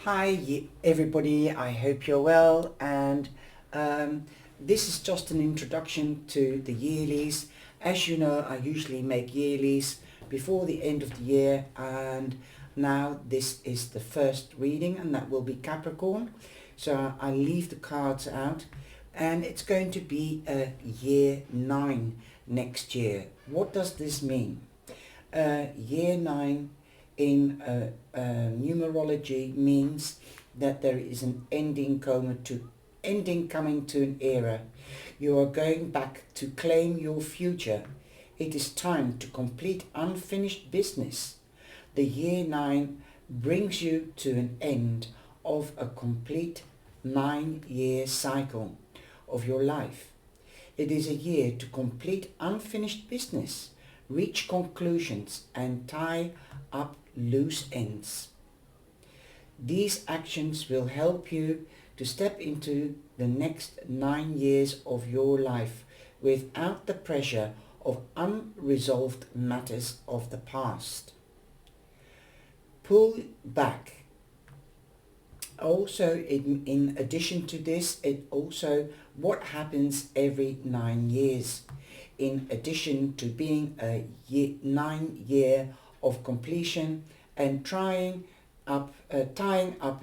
Hi everybody, I hope you're well, and this is just an introduction to the yearlies. As you know, I usually make yearlies before the end of the year, and now this is the first reading, and that will be Capricorn. So I leave the cards out, and it's going to be year 9 next year. What does this mean? Year 9 in numerology means that there is an ending coming to an era. You are going back to claim your future. It is time to complete unfinished business. The year 9 brings you to an end of a complete 9-year cycle of your life. It is a year to complete unfinished business, reach conclusions, and tie up loose ends. These actions will help you to step into the next 9 years of your life without the pressure of unresolved matters of the past. Pull back. Also, in addition to this, it also what happens every 9 years. In addition to being a 9-year of completion and tying up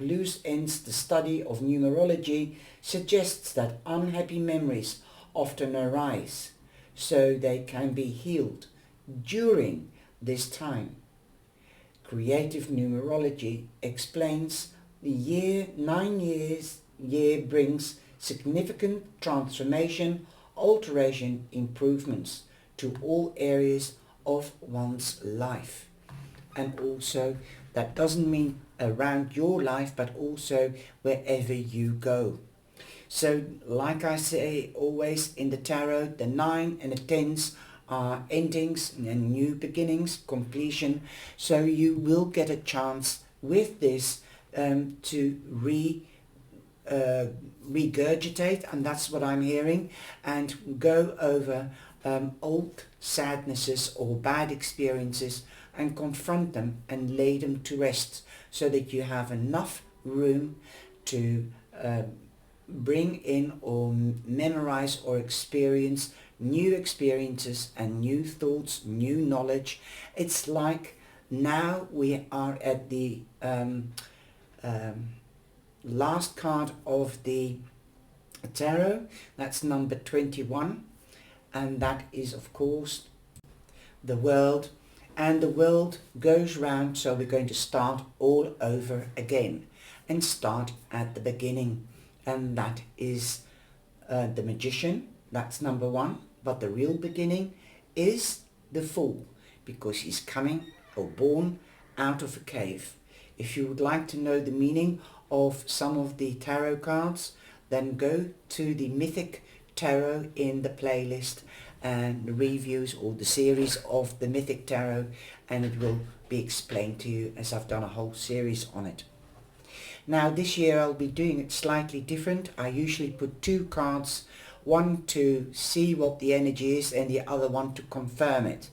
loose ends, the study of numerology suggests that unhappy memories often arise, so they can be healed during this time. Creative numerology explains the year 9 year brings significant transformation, alteration, improvements to all areas of one's life. And also, that doesn't mean around your life, but also wherever you go. So, like I say always in the tarot, the 9 and the 10s are endings and new beginnings, completion. So you will get a chance with this to regurgitate, and that's what I'm hearing, and go over old sadnesses or bad experiences and confront them and lay them to rest, so that you have enough room to bring in or memorize or experience new experiences and new thoughts, new knowledge. It's like now we are at the last card of the tarot. That's number 21, and that is of course the world. And the world goes round, so we're going to start all over again and start at the beginning, and that is the magician. That's number 1, but the real beginning is the fool, because he's coming or born out of a cave. If you would like to know the meaning of some of the tarot cards, then go to the Mythic Tarot in the playlist and the reviews or the series of the Mythic Tarot, and it will be explained to you, as I've done a whole series on it. Now this year I'll be doing it slightly different. I usually put 2 cards, one to see what the energy is and the other one to confirm it.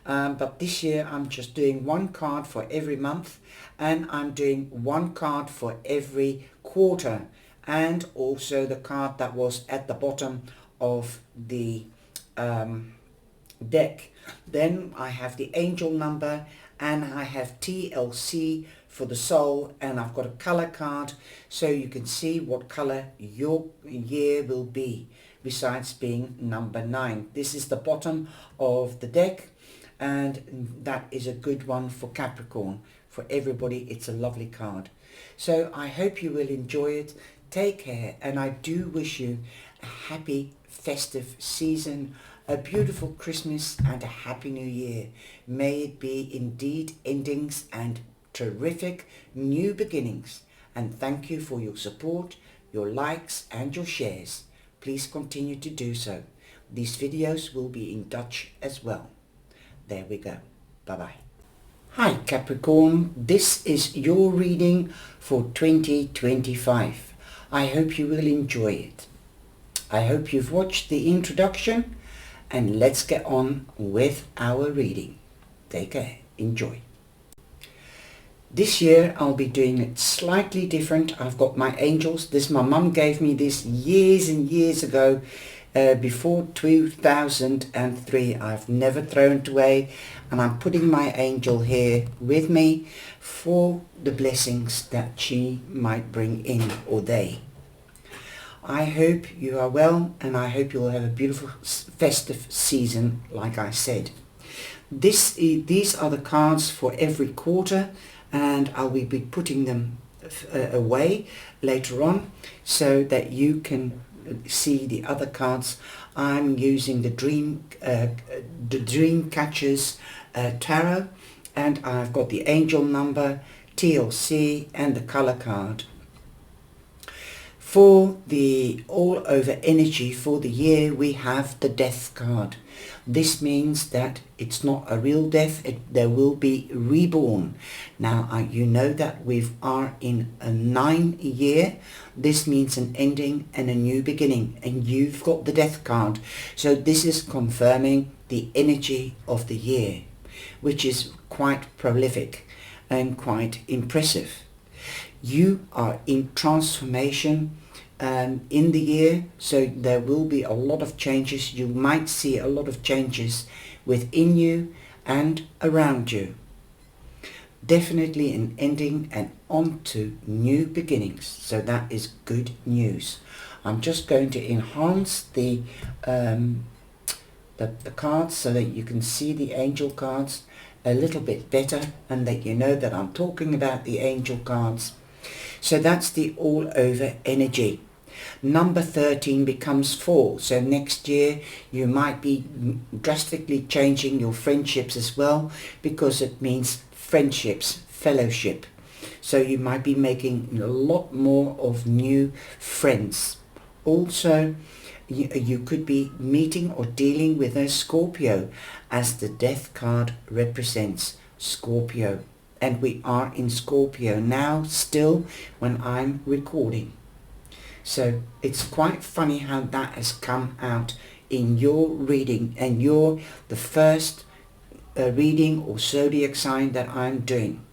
But this year I'm just doing 1 card for every month, and I'm doing 1 card for every quarter, and also the card that was at the bottom of the deck. Then I have the angel number, and I have TLC for the soul, and I've got a color card so you can see what color your year will be, besides being number 9. This is the bottom of the deck, and that is a good one for Capricorn. For everybody, it's a lovely card. So I hope you will enjoy it. Take care, and I do wish you a happy festive season, a beautiful Christmas, and a happy new year. May it be indeed endings and terrific new beginnings. And thank you for your support, your likes and your shares. Please continue to do so. These videos will be in Dutch as well. There we go. Bye-bye. Hi Capricorn, this is your reading for 2025. I hope you will enjoy it. I hope you've watched the introduction, and let's get on with our reading. Take care. Enjoy. This year I'll be doing it slightly different. I've got my angels. This, my mum gave me this years and years ago, before 2003. I've never thrown it away, and I'm putting my angel here with me for the blessings that she might bring in, or they. I hope you are well, and I hope you'll have a beautiful festive season, like I said. These are the cards for every quarter, and I will be putting them away later on so that you can see the other cards. I'm using the Dream Catchers Tarot, and I've got the angel number, TLC, and the color card. For the all over energy for the year, we have the Death card. This means that it's not a real death, there will be reborn. Now, you know that we are in a 9 year. This means an ending and a new beginning, and you've got the Death card. So this is confirming the energy of the year, which is quite prolific and quite impressive. You are in transformation in the year, so there will be a lot of changes. You might see a lot of changes within you and around you. Definitely an ending and on to new beginnings, so that is good news. I'm just going to enhance the cards so that you can see the angel cards a little bit better, and that you know that I'm talking about the angel cards. So that's the all over energy. Number 13 becomes 4. So next year you might be drastically changing your friendships as well, because it means friendships, fellowship. So you might be making a lot more of new friends. Also, you could be meeting or dealing with a Scorpio, as the Death card represents Scorpio. And we are in Scorpio now still when I'm recording. So it's quite funny how that has come out in your reading, and you're the first reading or zodiac sign that I'm doing.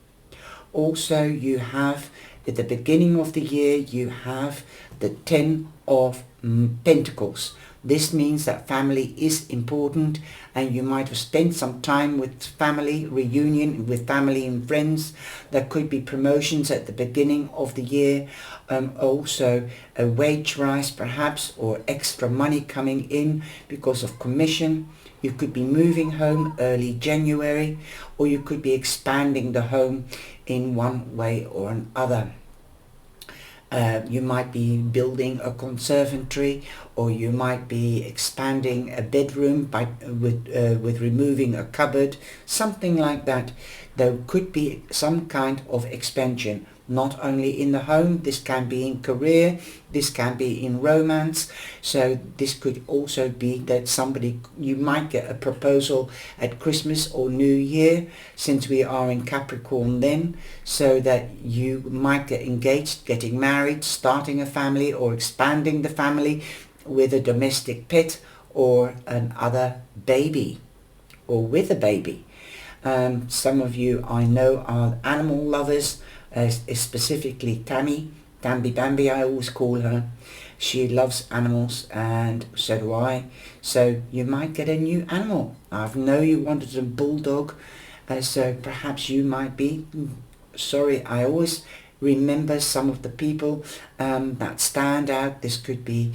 Also, you have at the beginning of the year, you have the 10 of Pentacles. This means that family is important, and you might have spent some time with family, reunion with family and friends. There could be promotions at the beginning of the year, also a wage rise perhaps, or extra money coming in because of commission. You could be moving home early January, or you could be expanding the home in one way or another. You might be building a conservatory, or you might be expanding a bedroom with removing a cupboard, something like that. There could be some kind of expansion, not only in the home. This can be in career, this can be in romance. So this could also be that you might get a proposal at Christmas or New Year, since we are in Capricorn then, so that you might get engaged, getting married, starting a family, or expanding the family with a domestic pet or another baby, or with a baby. Some of you I know are animal lovers, specifically Tammy Bambi, I always call her. She loves animals, and so do I. So you might get a new animal. I know you wanted a bulldog, so perhaps you might be. Sorry, I always remember some of the people that stand out. This could be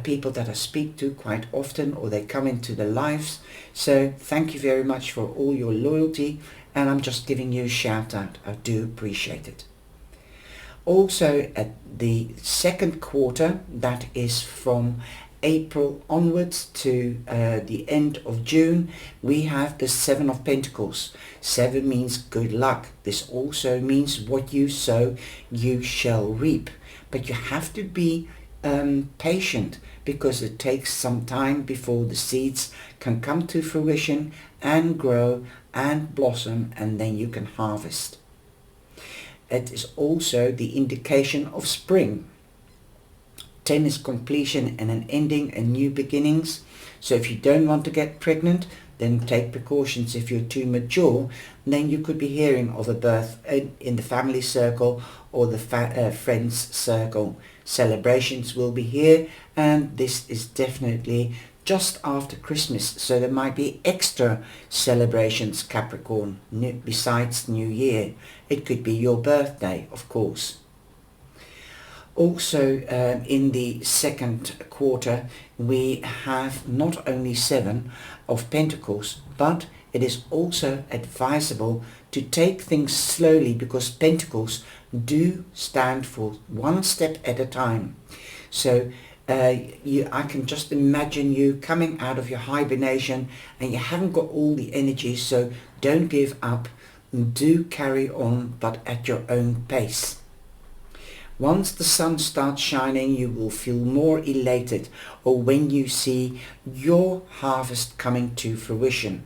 people that I speak to quite often, or they come into the lives. So thank you very much for all your loyalty, and I'm just giving you a shout out. I do appreciate it. Also, at the second quarter, that is from April onwards to the end of June, we have the 7 of Pentacles. 7 means good luck. This also means what you sow, you shall reap. But you have to be patient, because it takes some time before the seeds can come to fruition and grow and blossom, and then you can harvest. It is also the indication of spring. 10 is completion and an ending and new beginnings. So if you don't want to get pregnant, then take precautions. If you're too mature, then you could be hearing of a birth in the family circle or the friends circle. Celebrations will be here, and this is definitely just after Christmas, so there might be extra celebrations, Capricorn, besides New Year. It could be your birthday, of course. Also, in the second quarter, we have not only 7 of Pentacles, but it is also advisable to take things slowly, because Pentacles do stand for one step at a time. So I can just imagine you coming out of your hibernation and you haven't got all the energy, so don't give up. Do carry on, but at your own pace. Once the sun starts shining, you will feel more elated, or when you see your harvest coming to fruition.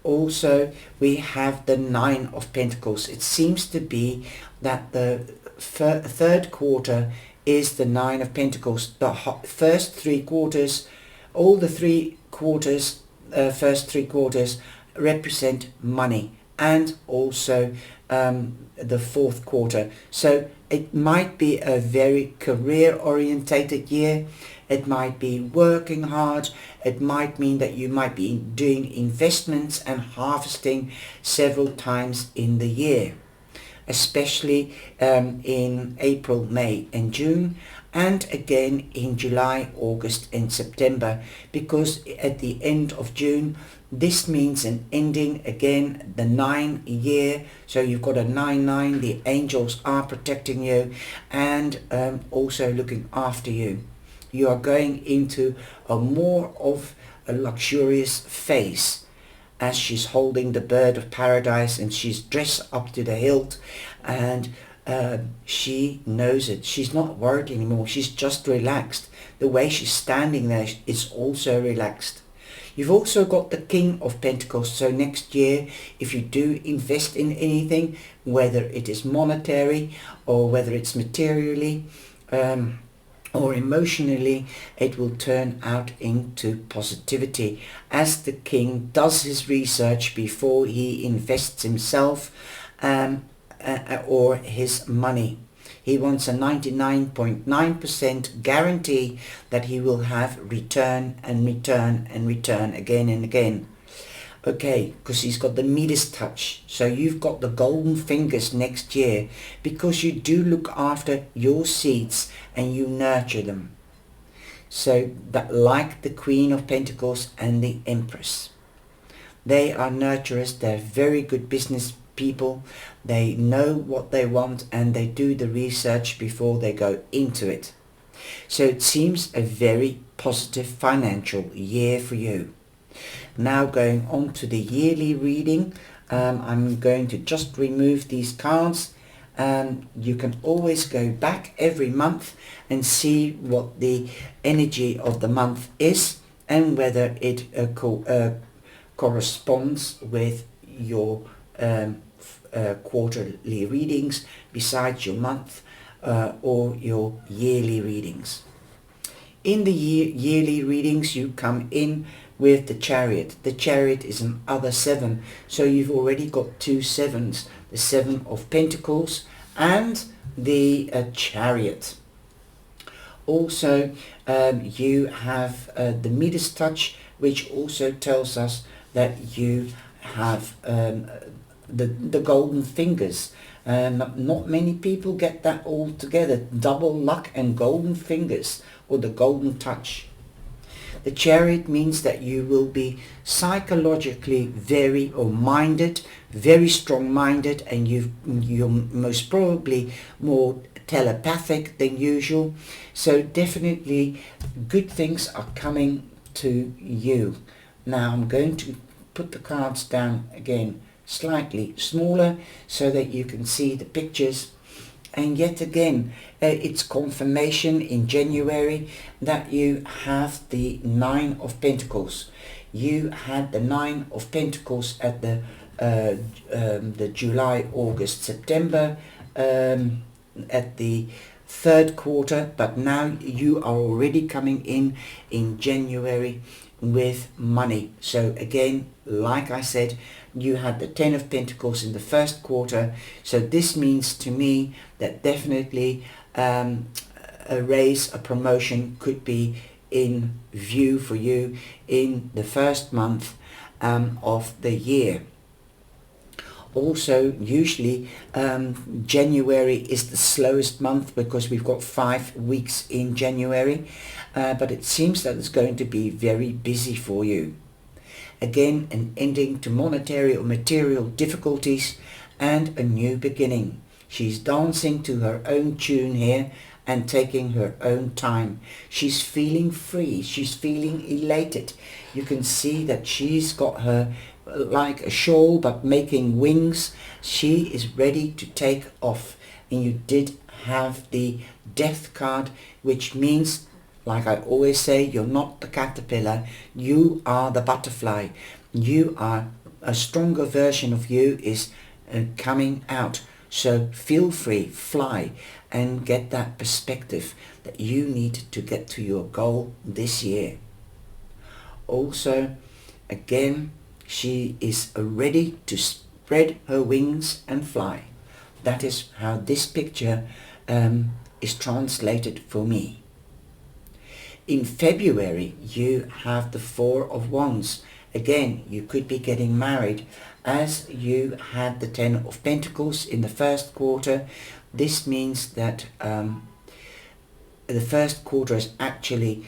Also, we have the 9 of Pentacles. It seems to be that the third quarter is the 9 of Pentacles. The first 3 quarters, all the 3 quarters, first 3 quarters represent money, and also the fourth quarter. So it might be a very career orientated year. It might be working hard. It might mean that you might be doing investments and harvesting several times in the year, especially in April, May and June, and again in July, August and September, because at the end of June, this means an ending, again, the 9 year. So you've got a 9-9, the angels are protecting you and also looking after you. You are going into a more of a luxurious phase, as she's holding the bird of paradise and she's dressed up to the hilt, and she knows it. She's not worried anymore. She's just relaxed. The way she's standing there is also relaxed. You've also got the King of Pentacles. So next year, if you do invest in anything, whether it is monetary or whether it's materially or emotionally, it will turn out into positivity, as the King does his research before he invests himself or his money. He wants a 99.9% guarantee that he will have return and return and return again and again. Okay, because he's got the Midas touch. So you've got the golden fingers next year, because you do look after your seeds and you nurture them. So that, like the Queen of Pentacles and the Empress, they are nurturers. They're very good business people. They know what they want and they do the research before they go into it. So it seems a very positive financial year for you. Now going on to the yearly reading, I'm going to just remove these cards. You can always go back every month and see what the energy of the month is and whether it corresponds with your quarterly readings besides your month or your yearly readings. In the yearly readings, you come in with the Chariot. The Chariot is another 7, so you've already got 2 7s, the 7 of Pentacles and the Chariot. Also, you have the Midas touch, which also tells us that you have the golden fingers. Not many people get that all together, double luck and golden fingers, or the golden touch. The Chariot means that you will be psychologically very strong-minded, and you're most probably more telepathic than usual. So definitely good things are coming to you. Now I'm going to put the cards down again slightly smaller so that you can see the pictures. And yet again, it's confirmation in January that you have the 9 of Pentacles. You had the 9 of Pentacles at the July, August, September, at the third quarter, but now you are already coming in January with money. So again, like I said, you had the 10 of Pentacles in the first quarter. So this means to me that definitely a raise, a promotion could be in view for you in the first month of the year. Also, usually January is the slowest month because we've got 5 weeks in January, but it seems that it's going to be very busy for you. Again, an ending to monetary or material difficulties and a new beginning. She's dancing to her own tune here and taking her own time. She's feeling free. She's feeling elated. You can see that she's got her like a shawl but making wings. She is ready to take off. And you did have the Death card, which means, like I always say, you're not the caterpillar, you are the butterfly. You are a stronger version of you is coming out. So feel free, fly, and get that perspective that you need to get to your goal this year. Also, again, she is ready to spread her wings and fly. That is how this picture is translated for me. In February, you have the Four of Wands. Again, you could be getting married. As you had the 10 of Pentacles in the first quarter, this means that the first quarter is actually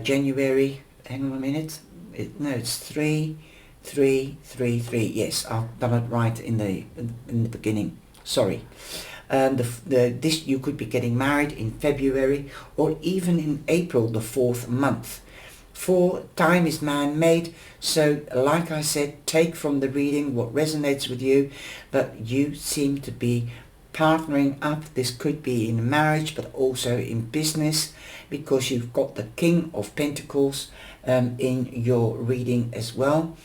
January. Hang on a minute. It's 3, 3, 3, 3. Yes, I've done it right in the beginning. Sorry. This you could be getting married in February or even in April, the 4th month. For time is man-made, so like I said, take from the reading what resonates with you, but you seem to be partnering up. This could be in marriage but also in business, because you've got the King of Pentacles in your reading as well.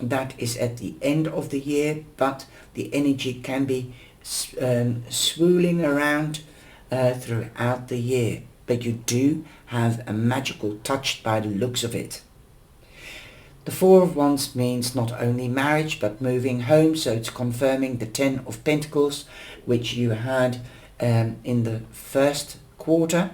That is at the end of the year, but the energy can be swirling around throughout the year, but you do have a magical touch by the looks of it. The Four of Wands means not only marriage but moving home, so it's confirming the 10 of Pentacles which you had in the first quarter.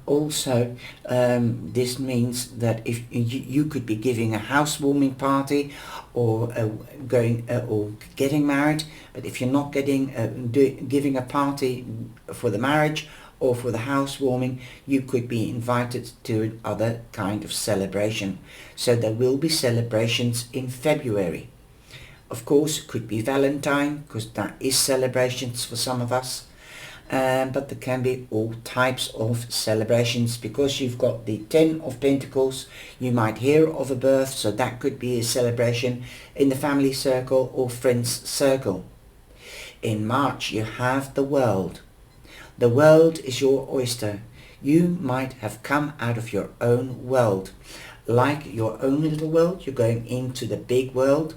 Also, this means that if you could be giving a housewarming party or or getting married, but if you're not giving a party for the marriage or for the housewarming, you could be invited to another kind of celebration. So there will be celebrations in February. Of course, it could be Valentine, because that is celebrations for some of us. But there can be all types of celebrations, because you've got the 10 of Pentacles. You might hear of a birth, so that could be a celebration in the family circle or friends circle. In March, you have the World. The world is your oyster. You might have come out of your own world. Like your own little world, you're going into the big world,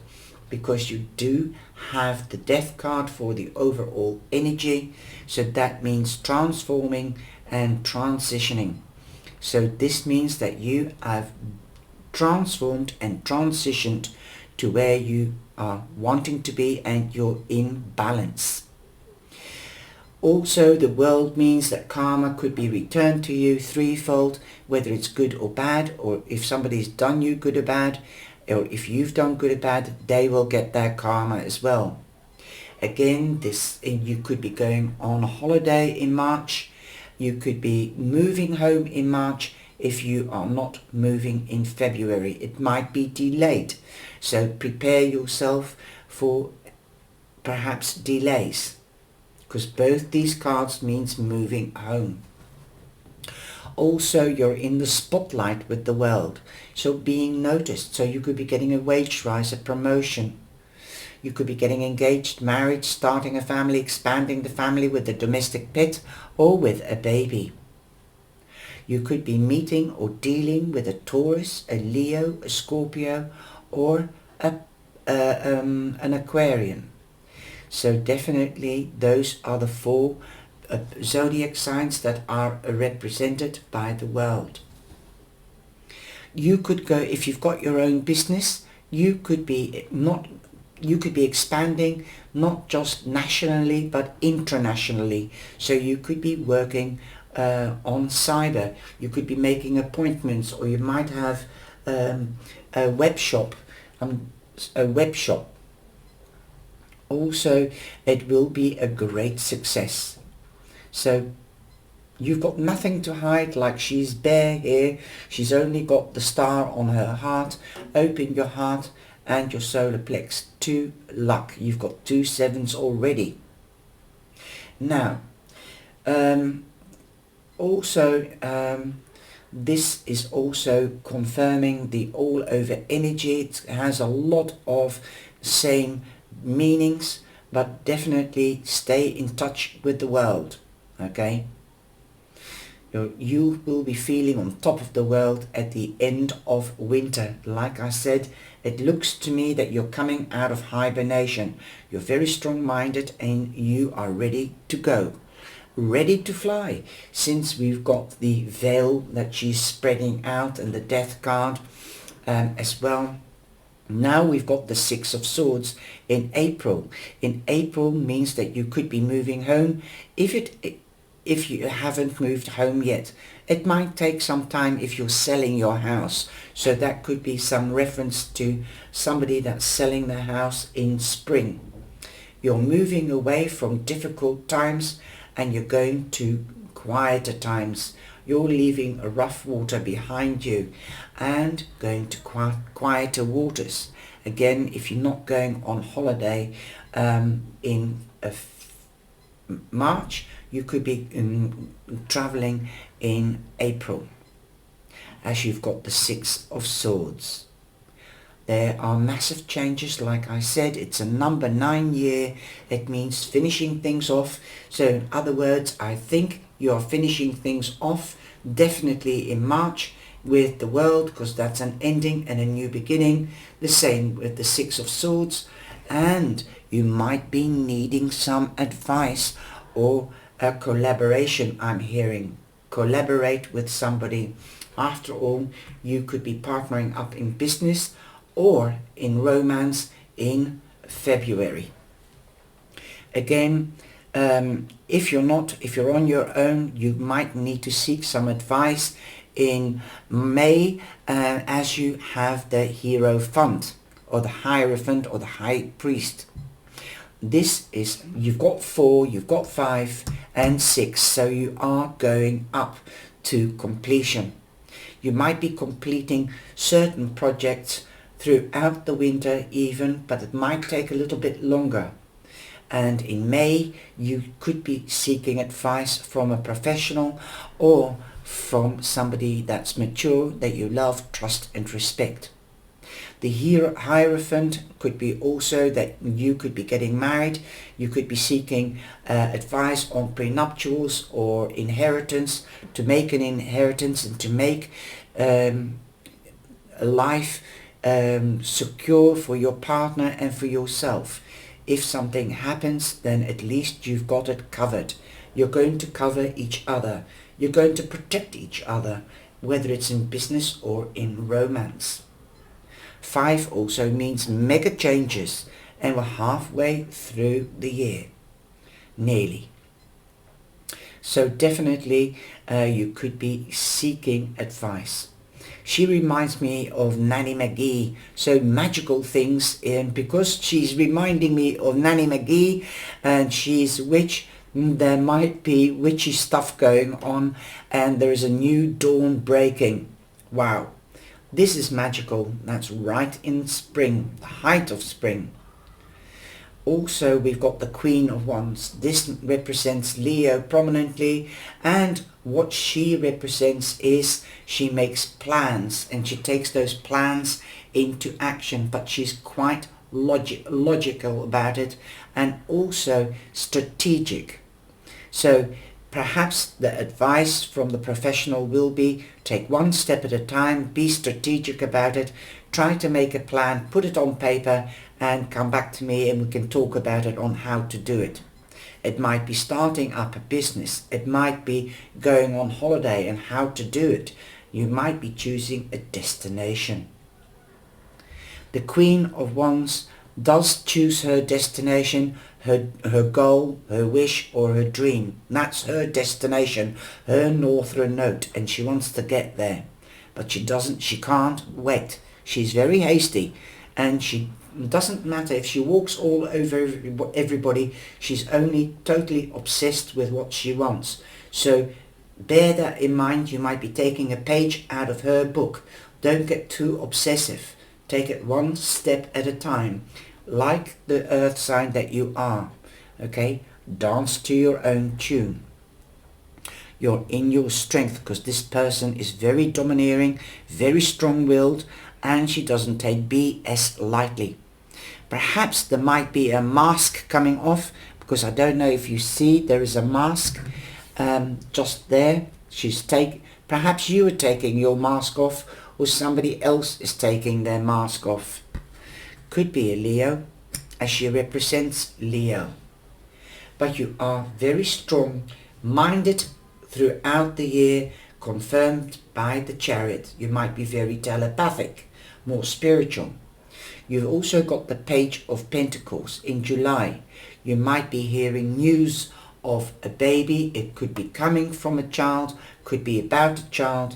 because you do have the Death card for the overall energy. So that means transforming and transitioning. So this means that you have transformed and transitioned to where you are wanting to be, and you're in balance. Also, the World means that karma could be returned to you threefold, whether it's good or bad, or if somebody's done you good or bad, or if you've done good or bad, they will get their karma as well. Again, you could be going on a holiday in March. You could be moving home in March if you are not moving in February. It might be delayed. So prepare yourself for perhaps delays, because both these cards means moving home. Also, you're in the spotlight with the World, so being noticed. So you could be getting a wage rise, a promotion. You could be getting engaged, married, starting a family, expanding the family with a domestic pet or with a baby. You could be meeting or dealing with a Taurus, a Leo, a Scorpio, or an Aquarian. So definitely those are the 4 zodiac signs that are represented by the World. You could go, if you've got your own business, you could be expanding not just nationally but internationally. So you could be working on cyber, you could be making appointments, or you might have a web shop. Also, it will be a great success. So you've got nothing to hide, like she's bare here. She's only got the star on her heart. Open your heart and your solar plex to luck. You've got 2 sevens already. Now, this is also confirming the all over energy. It has a lot of same meanings, but definitely stay in touch with the world. Okay, you will be feeling on top of the world at the end of winter. Like I said, it looks to me that you're coming out of hibernation. You're very strong-minded and you are ready to go, ready to fly, since we've got the veil that she's spreading out and the death card as well. Now we've got the 6 of Swords in April. In April means that you could be moving home. If you haven't moved home yet, it might take some time if you're selling your house. So that could be some reference to somebody that's selling their house in spring. You're moving away from difficult times and you're going to quieter times. You're leaving a rough water behind you and going to quieter waters. Again, if you're not going on holiday in March, you could be traveling in April, as you've got the 6 of Swords. There are massive changes. Like I said, it's a number 9 year. It means finishing things off. So in other words, I think you are finishing things off definitely in March with the world, because that's an ending and a new beginning. The same with the 6 of Swords. And you might be needing some advice or a collaboration. I'm hearing collaborate with somebody. After all, you could be partnering up in business or in romance in February. Again, if you're on your own, you might need to seek some advice in May, as you have the Hierophant or the Hierophant or the High Priest. This is, you've got 4, you've got 5 and 6, so you are going up to completion. You might be completing certain projects throughout the winter even, but it might take a little bit longer. And in May, you could be seeking advice from a professional or from somebody that's mature, that you love, trust and respect. The Hierophant could be also that you could be getting married. You could be seeking advice on prenuptials or inheritance, to make an inheritance and to make a life secure for your partner and for yourself. If something happens, then at least you've got it covered. You're going to cover each other. You're going to protect each other, whether it's in business or in romance. 5 also means mega changes, and we're halfway through the year, nearly. So definitely you could be seeking advice. She reminds me of Nanny McGee, so magical things, because she's reminding me of Nanny McGee and she's a witch. There might be witchy stuff going on and there is a new dawn breaking. Wow. This is magical. That's right in spring, the height of spring. Also, we've got the Queen of Wands. This represents Leo prominently, and what she represents is she makes plans and she takes those plans into action, but she's quite logical about it and also strategic. So perhaps the advice from the professional will be take one step at a time, be strategic about it, try to make a plan, put it on paper and come back to me and we can talk about it on how to do it. It might be starting up a business, it might be going on holiday and how to do it. You might be choosing a destination. The Queen of Wands does choose her destination, her goal, her wish or her dream. That's her destination, her northern note, and she wants to get there. But she can't wait. She's very hasty, and she doesn't matter if she walks all over everybody. She's only totally obsessed with what she wants. So bear that in mind. You might be taking a page out of her book. Don't get too obsessive. Take it one step at a time, like the earth sign that you are. Okay? Dance to your own tune. You're in your strength, because this person is very domineering, very strong-willed, and she doesn't take BS lightly. Perhaps there might be a mask coming off, because I don't know if you see there is a mask just there. Perhaps you are taking your mask off, or somebody else is taking their mask off. Could be a Leo, as she represents Leo. But you are very strong-minded throughout the year, confirmed by the Chariot. You might be very telepathic, more spiritual. You've also got the Page of Pentacles in July. You might be hearing news of a baby. It could be coming from a child, could be about a child.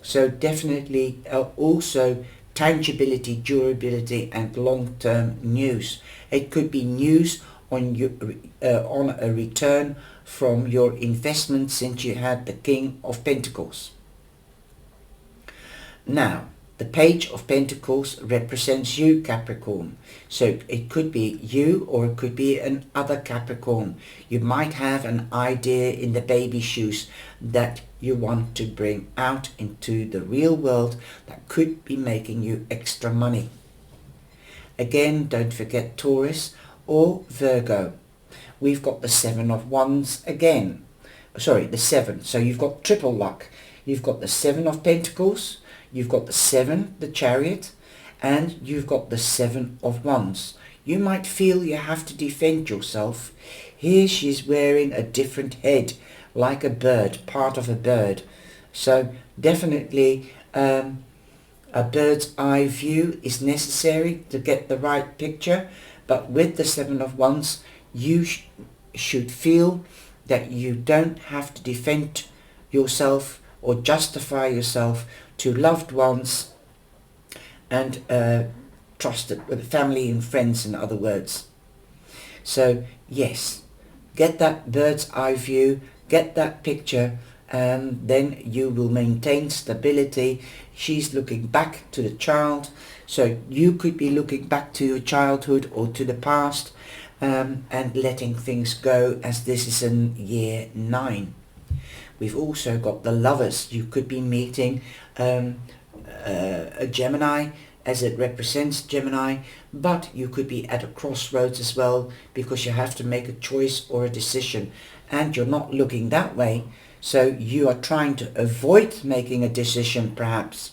So definitely also tangibility, durability and long-term news. It could be news on a return from your investment since you had the King of Pentacles. Now, the Page of Pentacles represents you, Capricorn. So it could be you, or it could be another Capricorn. You might have an idea in the baby shoes that you want to bring out into the real world that could be making you extra money. Again, don't forget Taurus or Virgo. We've got the Seven of Wands again. Sorry, the Seven. So you've got triple luck. You've got the Seven of Pentacles, you've got the Seven, the Chariot, and you've got the Seven of Wands. You might feel you have to defend yourself. Here she's wearing a different head, like a bird, part of a bird. So definitely a bird's eye view is necessary to get the right picture. But with the Seven of Wands, you should feel that you don't have to defend yourself or justify yourself to loved ones and trusted family and friends, in other words. So yes, get that bird's eye view, get that picture, and then you will maintain stability. She's looking back to the child, so you could be looking back to your childhood or to the past, and letting things go, as this is in year 9. We've also got the Lovers. You could be meeting a Gemini, as it represents Gemini, but you could be at a crossroads as well, because you have to make a choice or a decision, and you're not looking that way, so you are trying to avoid making a decision. Perhaps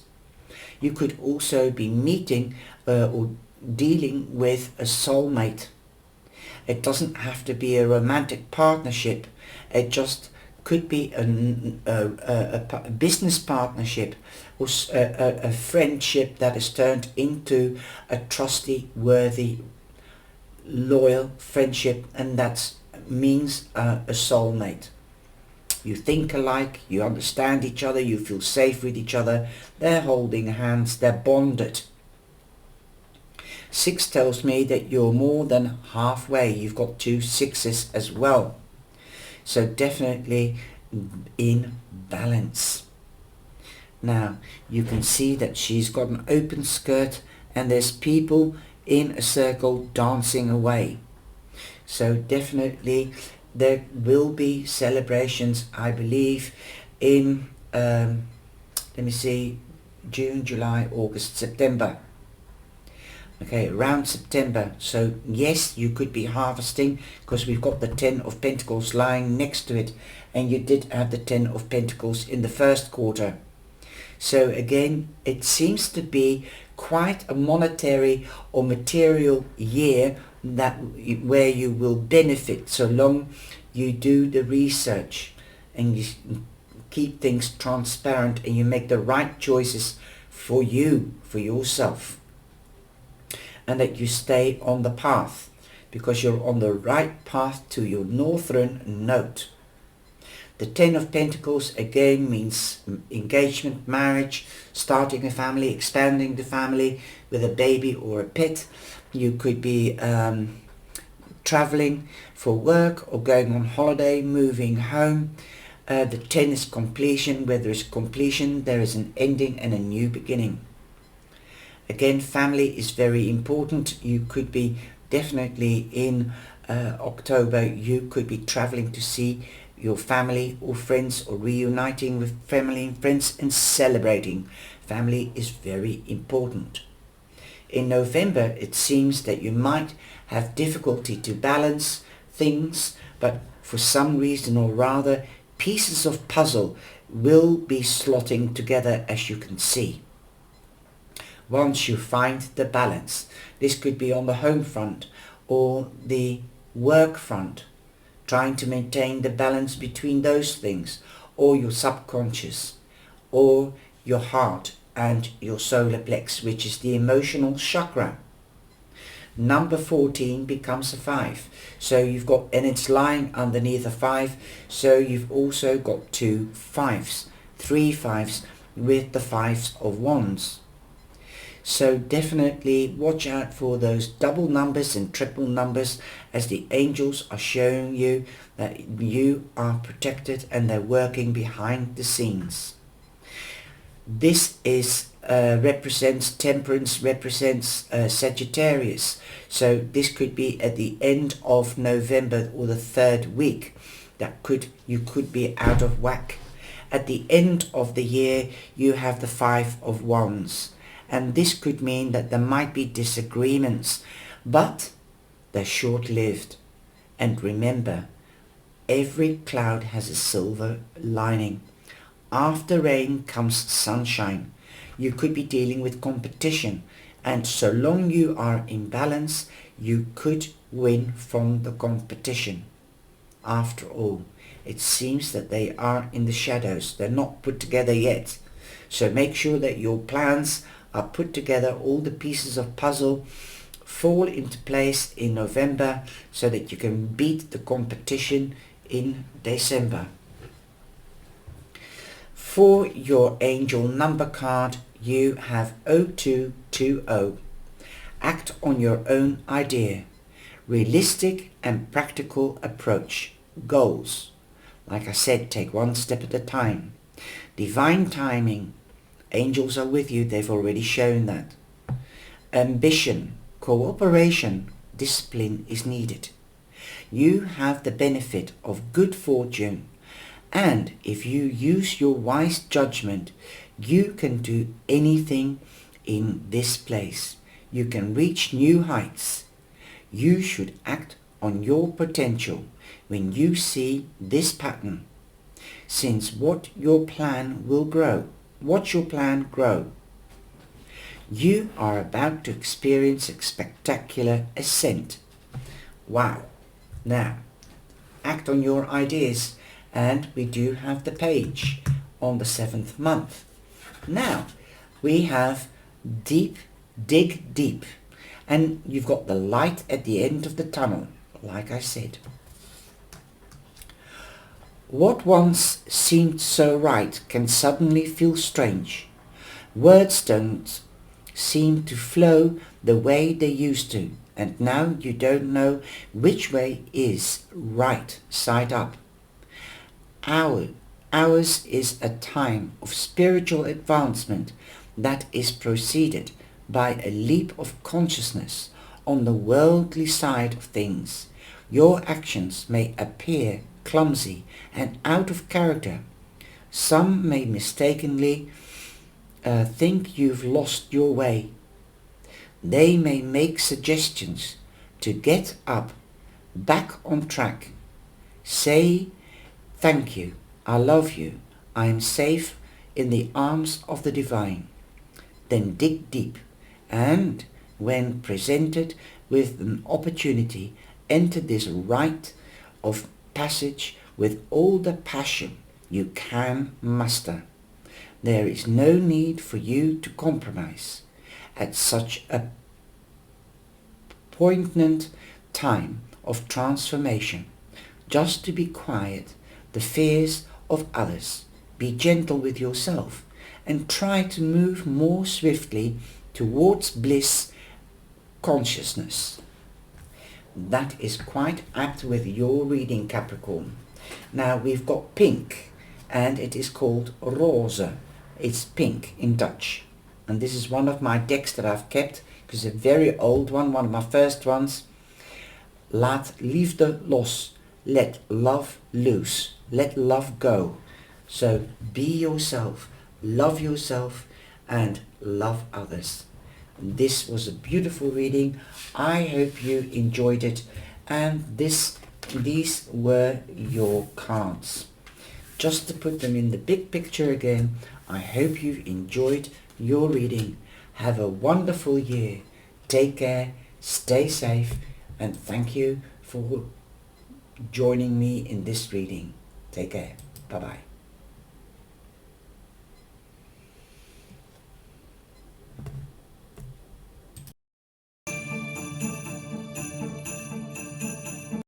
you could also be meeting or dealing with a soulmate. It doesn't have to be a romantic partnership. It just could be a business partnership, or a friendship that is turned into a trustworthy, loyal friendship, and that means a soulmate. You think alike, you understand each other, you feel safe with each other, they're holding hands, they're bonded. 6 tells me that you're more than halfway. You've got 2 6s as well. So definitely in balance. Now you can see that she's got an open skirt, and there's people in a circle dancing away. So definitely there will be celebrations, I believe, in let me see, June, July, August, September. Okay, around September. So yes, you could be harvesting, because we've got the 10 of Pentacles lying next to it, and you did have the 10 of Pentacles in the first quarter. So again, it seems to be quite a monetary or material year where you will benefit, so long you do the research and you keep things transparent and you make the right choices for you, for yourself. And that you stay on the path, because you're on the right path to your northern node. The Ten of Pentacles again means engagement, marriage, starting a family, expanding the family with a baby or a pet. You could be traveling for work or going on holiday, moving home. The 10 is completion. Where there is completion, there is an ending and a new beginning. Again, family is very important. You could be definitely in October, you could be traveling to see your family or friends, or reuniting with family and friends and celebrating. Family is very important. In November, it seems that you might have difficulty to balance things, but for some reason or rather, pieces of puzzle will be slotting together, as you can see. Once you find the balance, this could be on the home front or the work front, trying to maintain the balance between those things, or your subconscious, or your heart and your solar plex, which is the emotional chakra. Number 14 becomes a 5. So you've got, and it's lying underneath a 5, so you've also got 2 5s, 3 5s with the 5s of wands. So definitely watch out for those double numbers and triple numbers, as the angels are showing you that you are protected and they're working behind the scenes. This is represents Temperance, represents Sagittarius. So this could be at the end of November or the 3rd week. You could be out of whack. At the end of the year, you have the 5 of Wands. And this could mean that there might be disagreements, but they're short-lived. And remember, every cloud has a silver lining. After rain comes sunshine. You could be dealing with competition, and so long you are in balance, you could win from the competition. After all, it seems that they are in the shadows. They're not put together yet. So make sure that your plans are put together, all the pieces of puzzle fall into place in November, so that you can beat the competition in December. For your angel number card, you have 0220. Act on your own idea. Realistic and practical approach. Goals. Like I said, take one step at a time. Divine timing. Angels are with you, they've already shown that. Ambition, cooperation, discipline is needed. You have the benefit of good fortune, and if you use your wise judgment, you can do anything in this place. You can reach new heights. You should act on your potential when you see this pattern, since watch your plan grow. You are about to experience a spectacular ascent. Wow. Now, act on your ideas, and we do have the page on the 7th month. Now, we have dig deep, and you've got the light at the end of the tunnel, like I said. What once seemed so right can suddenly feel strange. Words don't seem to flow the way they used to, and now you don't know which way is right side up. Ours is a time of spiritual advancement that is preceded by a leap of consciousness on the worldly side of things. Your actions may appear clumsy and out of character. Some may mistakenly think you've lost your way. They may make suggestions to get back on track. Say, thank you, I love you, I am safe in the arms of the divine. Then dig deep, and when presented with an opportunity, enter this rite of passage with all the passion you can master. There is no need for you to compromise at such a poignant time of transformation. Just to be quiet the fears of others, be gentle with yourself, and try to move more swiftly towards bliss consciousness. That is quite apt with your reading, Capricorn. Now we've got pink, and it is called roze. It's pink in Dutch. And this is one of my decks that I've kept, because it's a very old one of my first ones. Laat liefde los. Let love loose. Let love go. So be yourself, love yourself, and love others. This was a beautiful reading. I hope you enjoyed it. And these were your cards. Just to put them in the big picture again, I hope you've enjoyed your reading. Have a wonderful year. Take care, stay safe, and thank you for joining me in this reading. Take care. Bye-bye.